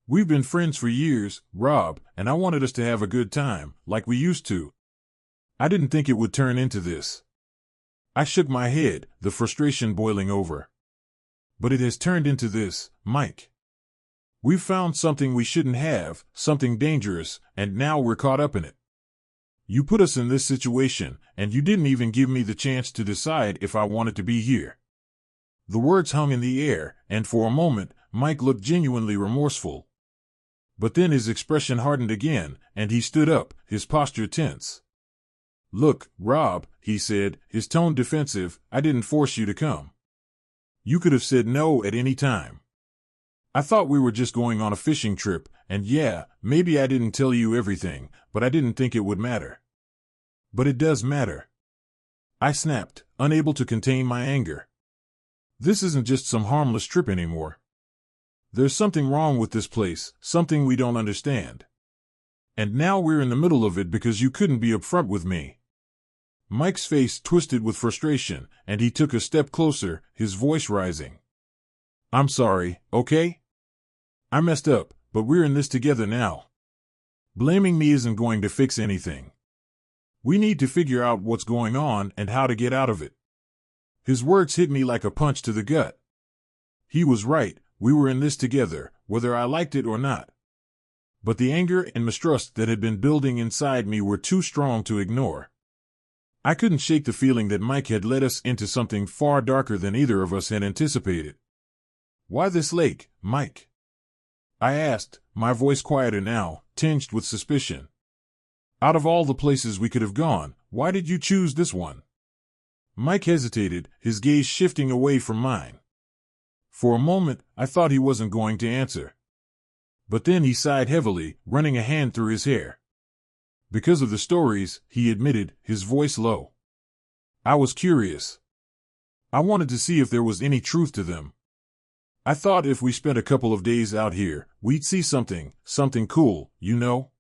We've been friends for years, Rob, and I wanted us to have a good time, like we used to. I didn't think it would turn into this. I shook my head, the frustration boiling over. But it has turned into this, Mike. We've found something we shouldn't have, something dangerous, and now we're caught up in it. You put us in this situation, and you didn't even give me the chance to decide if I wanted to be here. The words hung in the air, and for a moment, Mike looked genuinely remorseful. But then his expression hardened again, and he stood up, his posture tense. "Look, Rob," he said, his tone defensive, "I didn't force you to come. You could have said no at any time. I thought we were just going on a fishing trip, and yeah, maybe I didn't tell you everything, but I didn't think it would matter." "But it does matter," I snapped, unable to contain my anger. "This isn't just some harmless trip anymore. There's something wrong with this place, something we don't understand. And now we're in the middle of it because you couldn't be upfront with me." Mike's face twisted with frustration, and he took a step closer, his voice rising. "I'm sorry, okay? I messed up, but we're in this together now. Blaming me isn't going to fix anything. We need to figure out what's going on and how to get out of it." His words hit me like a punch to the gut. He was right, we were in this together, whether I liked it or not. But the anger and mistrust that had been building inside me were too strong to ignore. I couldn't shake the feeling that Mike had led us into something far darker than either of us had anticipated. "Why this lake, Mike?" I asked, my voice quieter now, tinged with suspicion. "Out of all the places we could have gone, why did you choose this one?" Mike hesitated, his gaze shifting away from mine. For a moment, I thought he wasn't going to answer. But then he sighed heavily, running a hand through his hair. "Because of the stories," he admitted, his voice low. "I was curious. I wanted to see if there was any truth to them. I thought if we spent a couple of days out here, we'd see something cool, you know?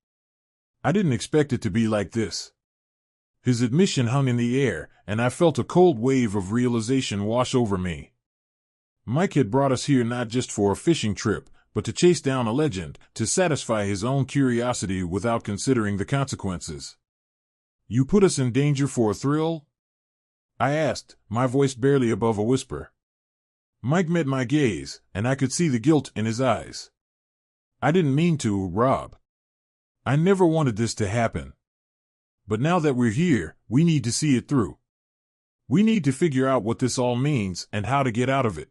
I didn't expect it to be like this." His admission hung in the air, and I felt a cold wave of realization wash over me. Mike had brought us here not just for a fishing trip, but to chase down a legend, to satisfy his own curiosity without considering the consequences. "You put us in danger for a thrill?" I asked, my voice barely above a whisper. Mike met my gaze, and I could see the guilt in his eyes. "I didn't mean to, Rob. I never wanted this to happen. But now that we're here, we need to see it through. We need to figure out what this all means and how to get out of it."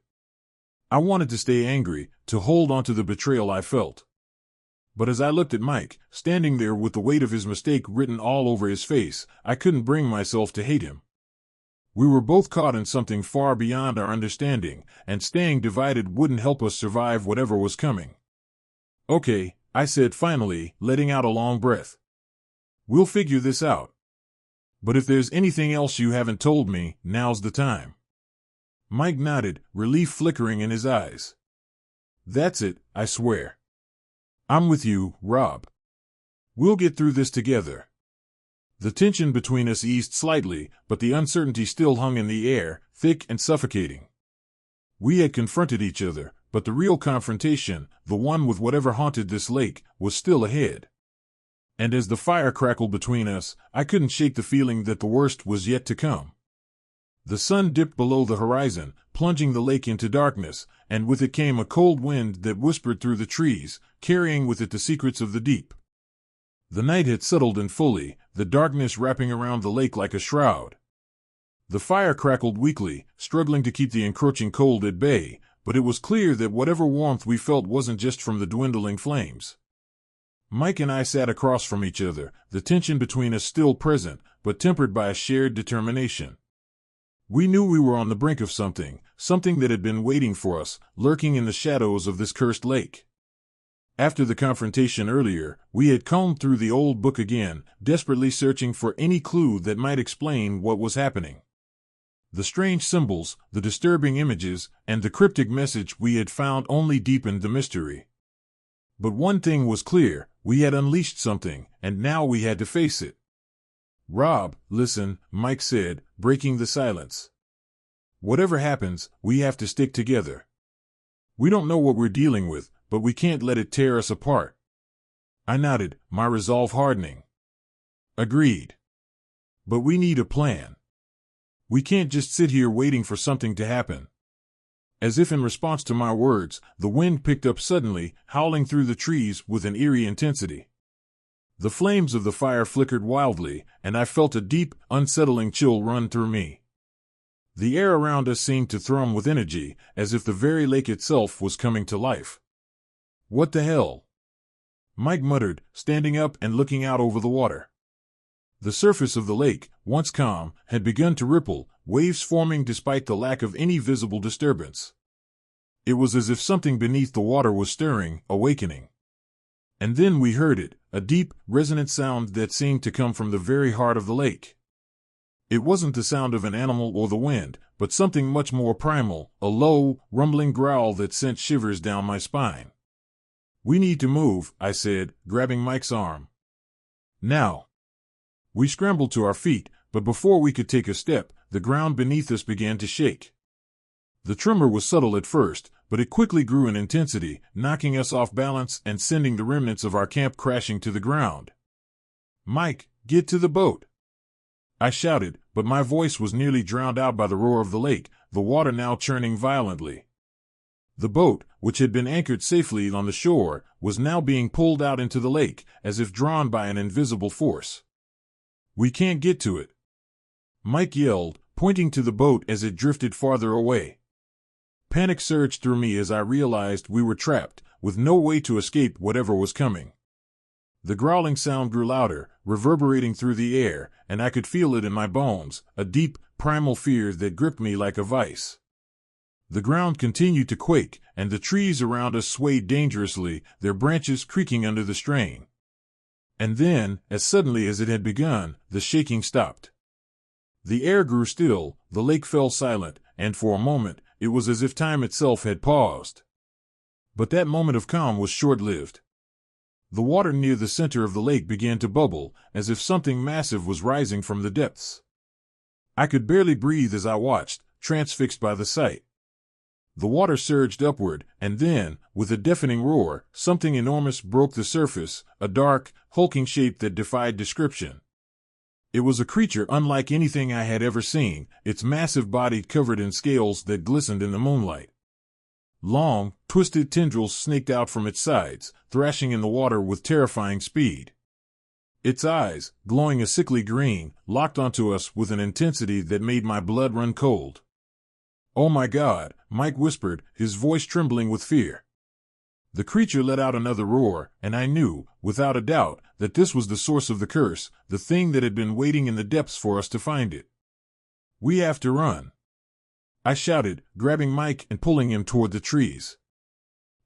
I wanted to stay angry, to hold on to the betrayal I felt. But as I looked at Mike, standing there with the weight of his mistake written all over his face, I couldn't bring myself to hate him. We were both caught in something far beyond our understanding, and staying divided wouldn't help us survive whatever was coming. "Okay," I said finally, letting out a long breath. "We'll figure this out. But if there's anything else you haven't told me, now's the time." Mike nodded, relief flickering in his eyes. "That's it, I swear. I'm with you, Rob. We'll get through this together." The tension between us eased slightly, but the uncertainty still hung in the air, thick and suffocating. We had confronted each other, but the real confrontation, the one with whatever haunted this lake, was still ahead. And as the fire crackled between us, I couldn't shake the feeling that the worst was yet to come. The sun dipped below the horizon, plunging the lake into darkness, and with it came a cold wind that whispered through the trees, carrying with it the secrets of the deep. The night had settled in fully, the darkness wrapping around the lake like a shroud. The fire crackled weakly, struggling to keep the encroaching cold at bay, but it was clear that whatever warmth we felt wasn't just from the dwindling flames. Mike and I sat across from each other, the tension between us still present, but tempered by a shared determination. We knew we were on the brink of something that had been waiting for us, lurking in the shadows of this cursed lake. After the confrontation earlier, we had combed through the old book again, desperately searching for any clue that might explain what was happening. The strange symbols, the disturbing images, and the cryptic message we had found only deepened the mystery. But one thing was clear, we had unleashed something, and now we had to face it. "Rob, listen," Mike said, breaking the silence. "Whatever happens, we have to stick together. We don't know what we're dealing with, but we can't let it tear us apart." I nodded, my resolve hardening. "Agreed. But we need a plan. We can't just sit here waiting for something to happen." As if in response to my words, the wind picked up suddenly, howling through the trees with an eerie intensity. The flames of the fire flickered wildly, and I felt a deep, unsettling chill run through me. The air around us seemed to thrum with energy, as if the very lake itself was coming to life. "What the hell?" Mike muttered, standing up and looking out over the water. The surface of the lake, once calm, had begun to ripple, waves forming despite the lack of any visible disturbance. It was as if something beneath the water was stirring, awakening. And then we heard it, a deep, resonant sound that seemed to come from the very heart of the lake. It wasn't the sound of an animal or the wind, but something much more primal, a low, rumbling growl that sent shivers down my spine. "We need to move," I said, grabbing Mike's arm. "Now." We scrambled to our feet, but before we could take a step, the ground beneath us began to shake. The tremor was subtle at first, but it quickly grew in intensity, knocking us off balance and sending the remnants of our camp crashing to the ground. "Mike, get to the boat!" I shouted, but my voice was nearly drowned out by the roar of the lake, the water now churning violently. The boat, which had been anchored safely on the shore, was now being pulled out into the lake, as if drawn by an invisible force. "We can't get to it," Mike yelled, pointing to the boat as it drifted farther away. Panic surged through me as I realized we were trapped, with no way to escape whatever was coming. The growling sound grew louder, reverberating through the air, and I could feel it in my bones, a deep, primal fear that gripped me like a vice. The ground continued to quake, and the trees around us swayed dangerously, their branches creaking under the strain. And then, as suddenly as it had begun, the shaking stopped. The air grew still, the lake fell silent, and for a moment, it was as if time itself had paused. But that moment of calm was short-lived. The water near the center of the lake began to bubble, as if something massive was rising from the depths. I could barely breathe as I watched, transfixed by the sight. The water surged upward, and then, with a deafening roar, something enormous broke the surface, a dark, hulking shape that defied description. It was a creature unlike anything I had ever seen, its massive body covered in scales that glistened in the moonlight. Long, twisted tendrils snaked out from its sides, thrashing in the water with terrifying speed. Its eyes, glowing a sickly green, locked onto us with an intensity that made my blood run cold. "Oh my God," Mike whispered, his voice trembling with fear. The creature let out another roar, and I knew, without a doubt, that this was the source of the curse, the thing that had been waiting in the depths for us to find it. "We have to run," I shouted, grabbing Mike and pulling him toward the trees.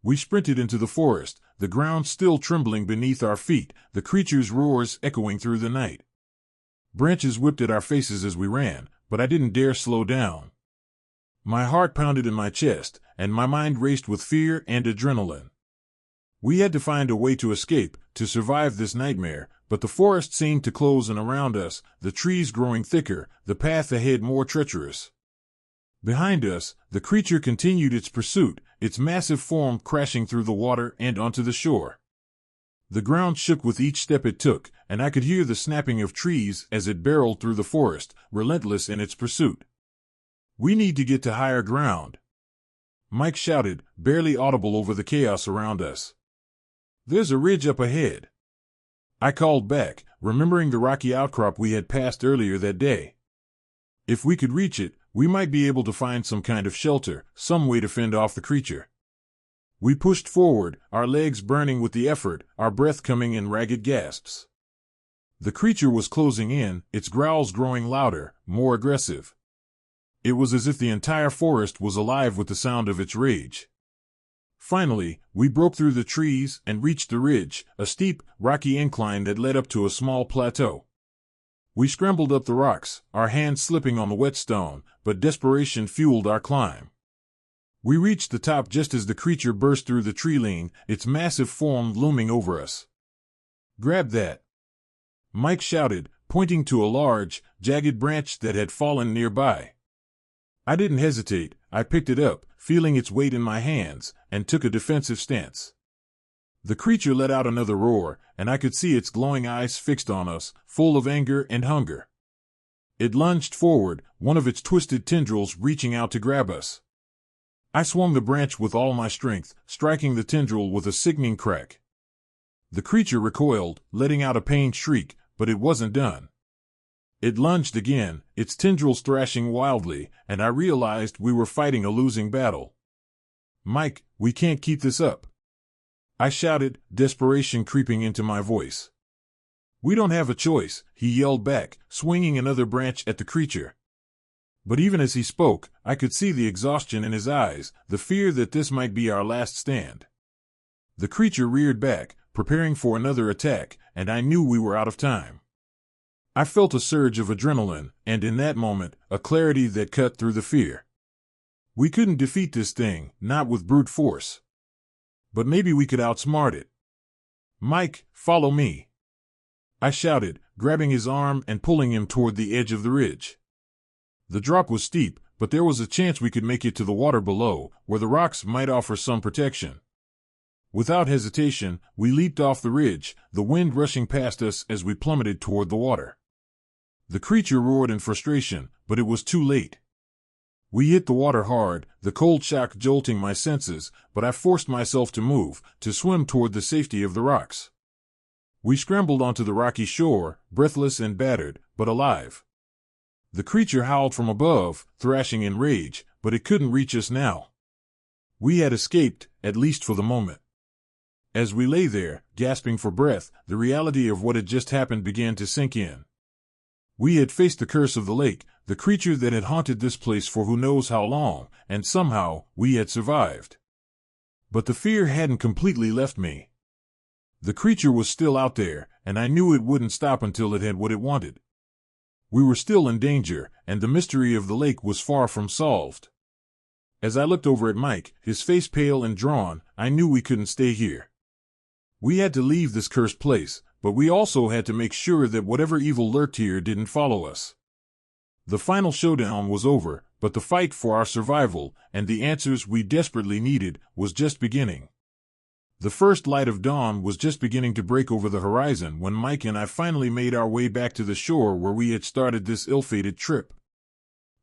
We sprinted into the forest, the ground still trembling beneath our feet, the creature's roars echoing through the night. Branches whipped at our faces as we ran, but I didn't dare slow down. My heart pounded in my chest, and my mind raced with fear and adrenaline. We had to find a way to escape, to survive this nightmare, but the forest seemed to close in around us, the trees growing thicker, the path ahead more treacherous. Behind us, the creature continued its pursuit, its massive form crashing through the water and onto the shore. The ground shook with each step it took, and I could hear the snapping of trees as it barreled through the forest, relentless in its pursuit. "We need to get to higher ground," Mike shouted, barely audible over the chaos around us. "There's a ridge up ahead," I called back, remembering the rocky outcrop we had passed earlier that day. If we could reach it, we might be able to find some kind of shelter, some way to fend off the creature. We pushed forward, our legs burning with the effort, our breath coming in ragged gasps. The creature was closing in, its growls growing louder, more aggressive. It was as if the entire forest was alive with the sound of its rage. Finally, we broke through the trees and reached the ridge, a steep, rocky incline that led up to a small plateau. We scrambled up the rocks, our hands slipping on the wet stone, but desperation fueled our climb. We reached the top just as the creature burst through the tree-line, its massive form looming over us. "Grab that," Mike shouted, pointing to a large, jagged branch that had fallen nearby. I didn't hesitate. I picked it up, feeling its weight in my hands, and took a defensive stance. The creature let out another roar, and I could see its glowing eyes fixed on us, full of anger and hunger. It lunged forward, one of its twisted tendrils reaching out to grab us. I swung the branch with all my strength, striking the tendril with a sickening crack. The creature recoiled, letting out a pained shriek, but it wasn't done. It lunged again, its tendrils thrashing wildly, and I realized we were fighting a losing battle. "Mike, we can't keep this up," I shouted, desperation creeping into my voice. We don't have a choice, he yelled back, swinging another branch at the creature. But even as he spoke, I could see the exhaustion in his eyes, the fear that this might be our last stand. The creature reared back, preparing for another attack, and I knew we were out of time. I felt a surge of adrenaline, and in that moment, a clarity that cut through the fear. We couldn't defeat this thing, not with brute force. But maybe we could outsmart it. Mike, follow me. I shouted, grabbing his arm and pulling him toward the edge of the ridge. The drop was steep, but there was a chance we could make it to the water below, where the rocks might offer some protection. Without hesitation, we leaped off the ridge, the wind rushing past us as we plummeted toward the water. The creature roared in frustration, but it was too late. We hit the water hard, the cold shock jolting my senses, but I forced myself to move, to swim toward the safety of the rocks. We scrambled onto the rocky shore, breathless and battered, but alive. The creature howled from above, thrashing in rage, but it couldn't reach us now. We had escaped, at least for the moment. As we lay there, gasping for breath, the reality of what had just happened began to sink in. We had faced the curse of the lake, the creature that had haunted this place for who knows how long, and somehow, we had survived. But the fear hadn't completely left me. The creature was still out there, and I knew it wouldn't stop until it had what it wanted. We were still in danger, and the mystery of the lake was far from solved. As I looked over at Mike, his face pale and drawn, I knew we couldn't stay here. We had to leave this cursed place, but we also had to make sure that whatever evil lurked here didn't follow us. The final showdown was over, but the fight for our survival, and the answers we desperately needed, was just beginning. The first light of dawn was just beginning to break over the horizon when Mike and I finally made our way back to the shore where we had started this ill-fated trip.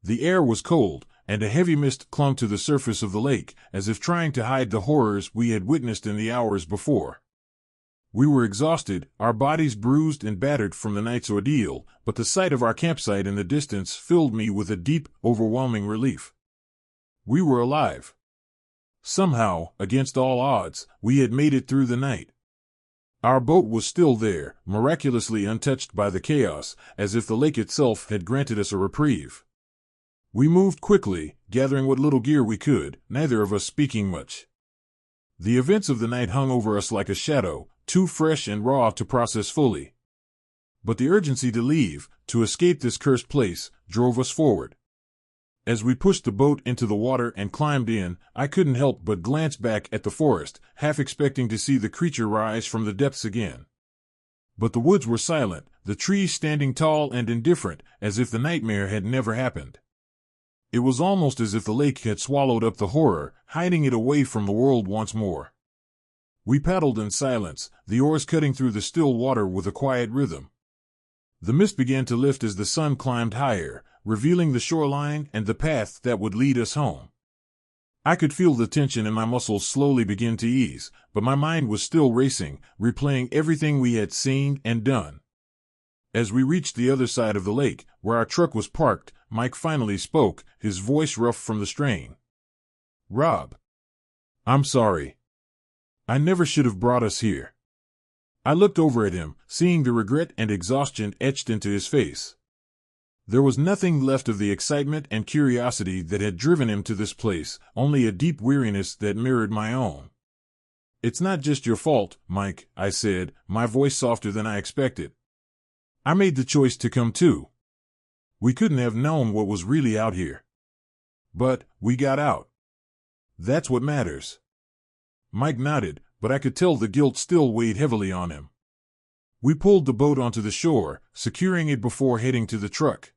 The air was cold, and a heavy mist clung to the surface of the lake, as if trying to hide the horrors we had witnessed in the hours before. We were exhausted, our bodies bruised and battered from the night's ordeal, but the sight of our campsite in the distance filled me with a deep, overwhelming relief. We were alive. Somehow, against all odds, we had made it through the night. Our boat was still there, miraculously untouched by the chaos, as if the lake itself had granted us a reprieve. We moved quickly, gathering what little gear we could, neither of us speaking much. The events of the night hung over us like a shadow, too fresh and raw to process fully. But the urgency to leave, to escape this cursed place, drove us forward. As we pushed the boat into the water and climbed in, I couldn't help but glance back at the forest, half expecting to see the creature rise from the depths again. But the woods were silent, the trees standing tall and indifferent, as if the nightmare had never happened. It was almost as if the lake had swallowed up the horror, hiding it away from the world once more. We paddled in silence, the oars cutting through the still water with a quiet rhythm. The mist began to lift as the sun climbed higher, revealing the shoreline and the path that would lead us home. I could feel the tension in my muscles slowly begin to ease, but my mind was still racing, replaying everything we had seen and done. As we reached the other side of the lake, where our truck was parked, Mike finally spoke, his voice rough from the strain. "Rob. I'm sorry. I never should have brought us here." I looked over at him, seeing the regret and exhaustion etched into his face. There was nothing left of the excitement and curiosity that had driven him to this place, only a deep weariness that mirrored my own. "It's not just your fault, Mike," I said, my voice softer than I expected. "I made the choice to come too. We couldn't have known what was really out here. But we got out. That's what matters." Mike nodded, but I could tell the guilt still weighed heavily on him. We pulled the boat onto the shore, securing it before heading to the truck.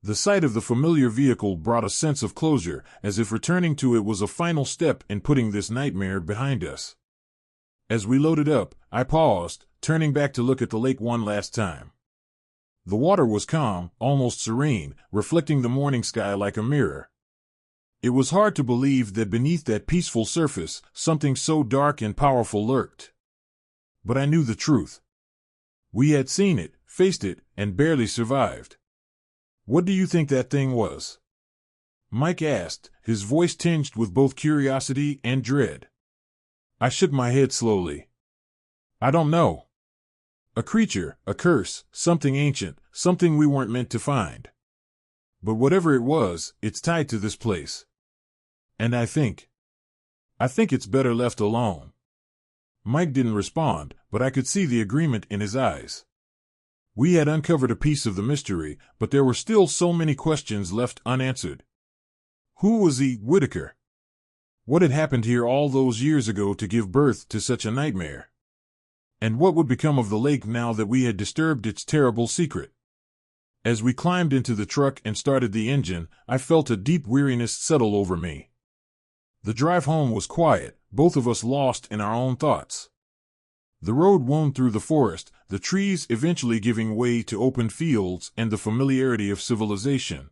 The sight of the familiar vehicle brought a sense of closure, as if returning to it was a final step in putting this nightmare behind us. As we loaded up, I paused, turning back to look at the lake one last time. The water was calm, almost serene, reflecting the morning sky like a mirror. It was hard to believe that beneath that peaceful surface, something so dark and powerful lurked. But I knew the truth. We had seen it, faced it, and barely survived. "What do you think that thing was?" Mike asked, his voice tinged with both curiosity and dread. I shook my head slowly. I don't know. A creature, a curse, something ancient, something we weren't meant to find. But whatever it was, it's tied to this place. And I think it's better left alone. Mike didn't respond, but I could see the agreement in his eyes. We had uncovered a piece of the mystery, but there were still so many questions left unanswered. Who was Whitaker? What had happened here all those years ago to give birth to such a nightmare? And what would become of the lake now that we had disturbed its terrible secret? As we climbed into the truck and started the engine, I felt a deep weariness settle over me. The drive home was quiet, both of us lost in our own thoughts. The road wound through the forest, the trees eventually giving way to open fields and the familiarity of civilization.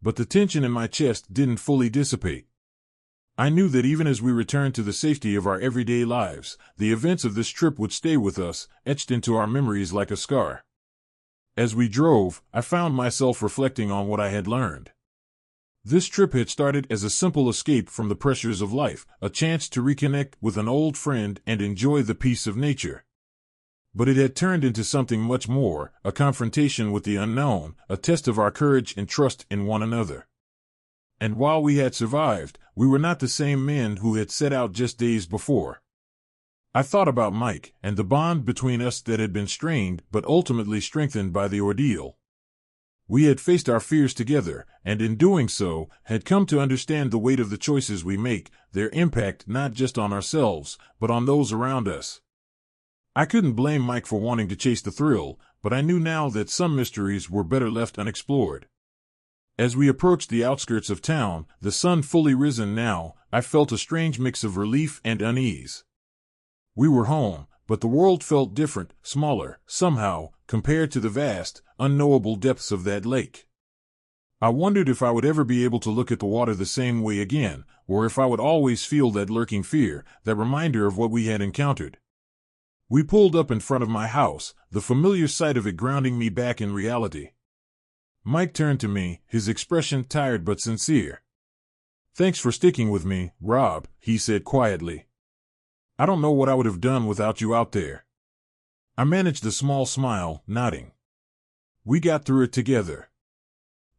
But the tension in my chest didn't fully dissipate. I knew that even as we returned to the safety of our everyday lives, the events of this trip would stay with us, etched into our memories like a scar. As we drove, I found myself reflecting on what I had learned. This trip had started as a simple escape from the pressures of life, a chance to reconnect with an old friend and enjoy the peace of nature. But it had turned into something much more, a confrontation with the unknown, a test of our courage and trust in one another. And while we had survived, we were not the same men who had set out just days before. I thought about Mike and the bond between us that had been strained but ultimately strengthened by the ordeal. We had faced our fears together, and in doing so, had come to understand the weight of the choices we make, their impact not just on ourselves, but on those around us. I couldn't blame Mike for wanting to chase the thrill, but I knew now that some mysteries were better left unexplored. As we approached the outskirts of town, the sun fully risen now, I felt a strange mix of relief and unease. We were home, but the world felt different, smaller, somehow, compared to the vast, unknowable depths of that lake. I wondered if I would ever be able to look at the water the same way again, or if I would always feel that lurking fear, that reminder of what we had encountered. We pulled up in front of my house, the familiar sight of it grounding me back in reality. Mike turned to me, his expression tired but sincere. "Thanks for sticking with me, Rob," he said quietly. "I don't know what I would have done without you out there." I managed a small smile, nodding. We got through it together.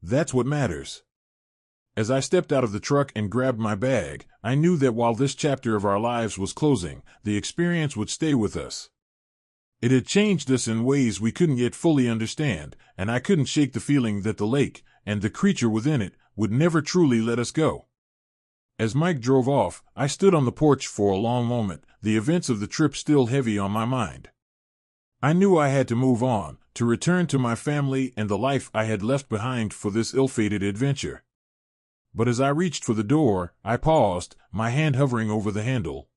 That's what matters. As I stepped out of the truck and grabbed my bag, I knew that while this chapter of our lives was closing, the experience would stay with us. It had changed us in ways we couldn't yet fully understand, and I couldn't shake the feeling that the lake, and the creature within it, would never truly let us go. As Mike drove off, I stood on the porch for a long moment, the events of the trip still heavy on my mind. I knew I had to move on, to return to my family and the life I had left behind for this ill-fated adventure. But as I reached for the door, I paused, my hand hovering over the handle.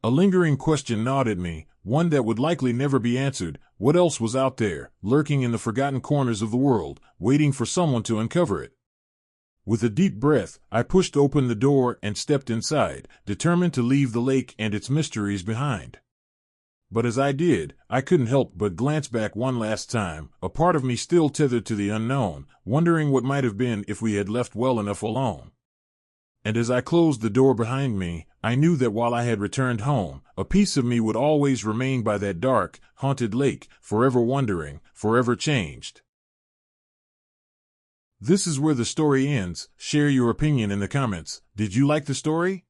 A lingering question gnawed at me, one that would likely never be answered. What else was out there, lurking in the forgotten corners of the world, waiting for someone to uncover it? With a deep breath, I pushed open the door and stepped inside, determined to leave the lake and its mysteries behind. But as I did, I couldn't help but glance back one last time, a part of me still tethered to the unknown, wondering what might have been if we had left well enough alone. And as I closed the door behind me, I knew that while I had returned home, a piece of me would always remain by that dark, haunted lake, forever wondering, forever changed. This is where the story ends. Share your opinion in the comments. Did you like the story?